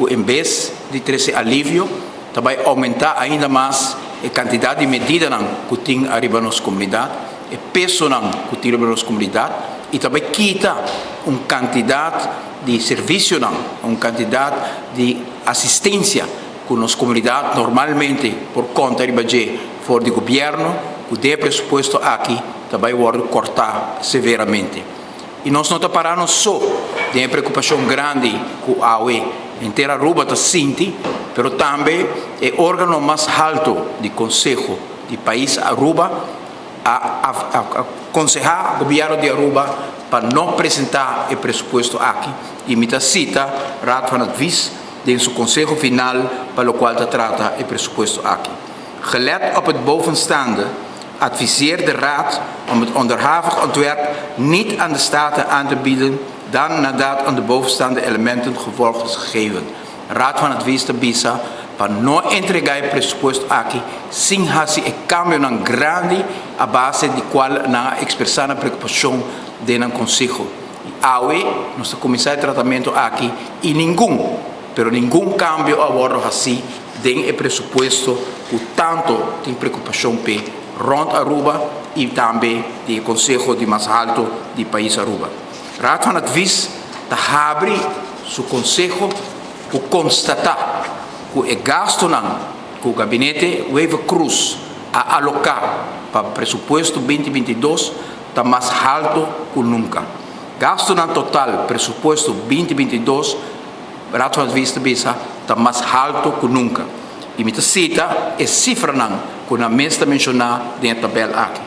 que em vez de ter esse alívio, também aumentar ainda mais a quantidade de medidas que tem arriba na nossa comunidade, o peso que tem arriba na nossa comunidade, e também quita uma quantidade de serviço, uma quantidade de assistência que nossa comunidade normalmente, por conta de fora do governo, o de pressuposto aqui também vai cortar severamente. E nós não estamos parando só de uma preocupação grande com a AUE. Inteira Aruba está sente, mas também é o órgão mais alto do Conselho do país Aruba a aconselhar o governo de Aruba para não apresentar o pressuposto aqui. E me cita Raad van Advies em seu conselho final para o qual trata o pressuposto aqui. Gelet op het bovenstaande adviseert de Raad om het onderhavig ontwerp niet aan de Staten aan te bieden dan nadat aan de bovenstaande elementen gevolg is gegeven. Raad van Advies de BISA para não entregar o pressuposto aqui sem fazer o cambio grande a base de qual na expressar a preocupação do Conselho. AUE, nosso comissário de tratamento aqui, e nenhum cambio agora assim tem o pressuposto que tanto tem preocupação para rond Aruba e também do Conselho de mais alto do país Aruba. Raad van Advies abre seu conselho para constatar que o gasto que o gabinete Wave Cruz a alocar para o pressuposto 2022 está mais alto que nunca. Gasto total pressuposto 2022 Raad van Advies está mais alto que nunca. E me cita a cifra que na mesa mencionada na tabela aqui.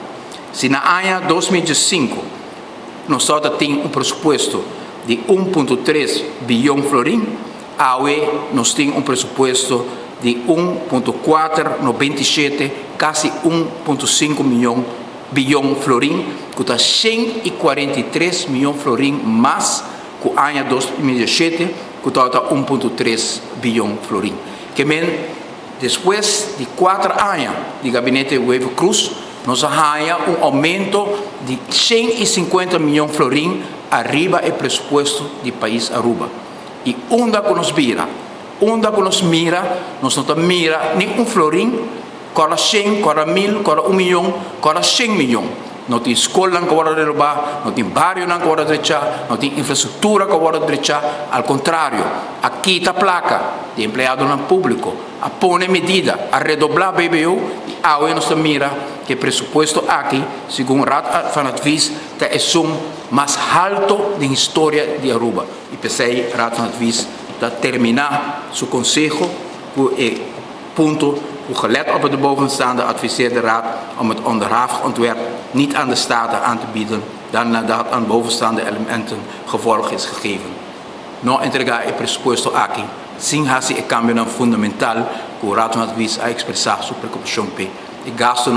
Se na ano 2005 nós temos um pressuposto de 1,3 bilhão florim, a AUE nós temos um pressuposto de 1,497, quase 1,5 bilhão florim, que está 143 milhões florim mais que o ano 2017, que está 1,3 bilhão florim. Que depois de 4 anos de gabinete Wave Cruz, nós temos aumento de 150 milhões de florim arriba do pressuposto do país Aruba. E onde que nos mira? Nós não mira nem florim, cada 100, cada 1000, cada 1 milhão, cada 100 milhões. Não tem escola que vai derrubar, não tem bairro que vai derrubar, não tem infraestrutura que vai derrubar. Ao contrário, aqui está a placa de empregado público, a pôr medida, a redobrar o BBU, e a AUE nos mira que o pressuposto aqui, segundo o Raad van Advies, é o mais alto da história de Aruba. E pensei, o Raad van Advies, para terminar seu conselho, o ponto, o gelet op de bovenstaande adviseert de Raad om het onderhavig ontwerp niet aan de Staten aan te bieden dan nadat aan bovenstaande elementen gevolg is gegeven. No entregar el presupuesto aquí, sin hacer el cambio fundamental que o Raad van Advies ha expresado su preocupación por el gasto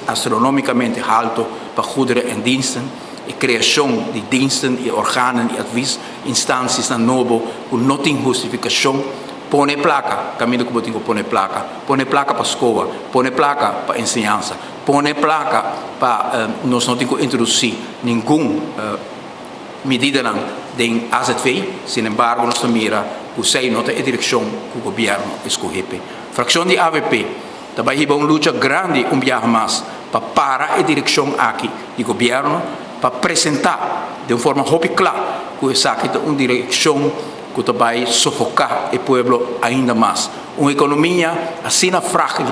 astronómicamente alto para goederen en diensten, de creación de diensten y organen y advies, instancias nuevas que no tienen justificación. Pone placa, caminho que eu digo, pone placa para escola, pone placa para ensinança, pone placa para nós não temos que introduzir nenhuma medida de AZV, sin embargo, nós mira que sei não tem a direção que o governo escolheu. Fração de AVP, também há uma luta grande mais para parar a direção aqui do governo, para apresentar de uma forma muito clara que essa aqui é uma direção que vai sufocar o povo ainda mais. Uma economia assim frágil,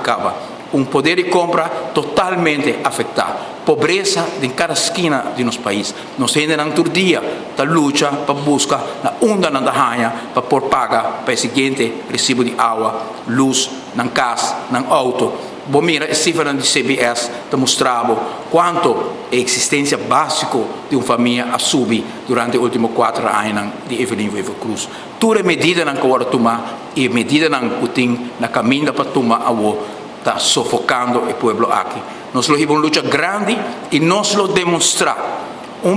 poder de compra totalmente afetado, pobreza em cada esquina de nosso país. Nós ainda não todo dia da luta para buscar na onda na danha para por pagar para o seguinte recibo de água, luz, na casa, na auto. Bom, mira, a cifra de CBS está mostrando quanto a existência básica de uma família a subir durante os últimos 4 anos de Evelyn Wave Cruz. Toda medida que agora tomar e medida que tem na caminho para tomar está sufocando o povo aqui. Nós temos uma luta grande e nós lo demonstrar.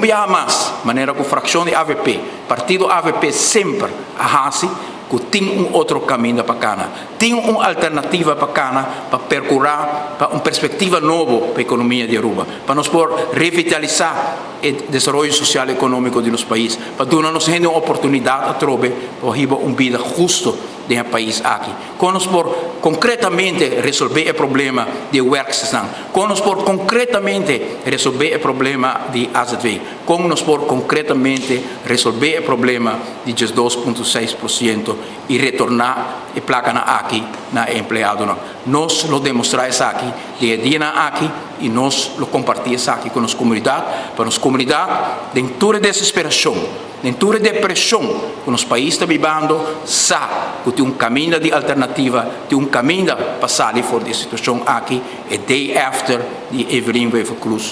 Dia mais, maneira que a fração de AVP, partido AVP sempre a que tem outro caminho para cá. Tem uma alternativa para cá, para percurar, para uma perspectiva nova para a economia de Aruba, para nós por revitalizar o desenvolvimento social e econômico de nosso país, para dar-nos uma oportunidade a trobe para viver uma vida justa no país aqui. Quando nós por concretamente resolver o problema de werkzaam, quando nós por concretamente resolver o problema de AZV, quando nós por concretamente resolver o problema de 2,6% e retornar e placa aqui na empregado. Nós lo demonstramos aqui, dia a dia aqui, e nós lo compartilhamos aqui com a nossa comunidade, para a nossa comunidade, dentro de desesperação, dentro de depressão que o nosso país está vivendo, sabe que tem um caminho de alternativa, tem um caminho para sair fora da situação aqui, e day after de Evelyn Wever Cruz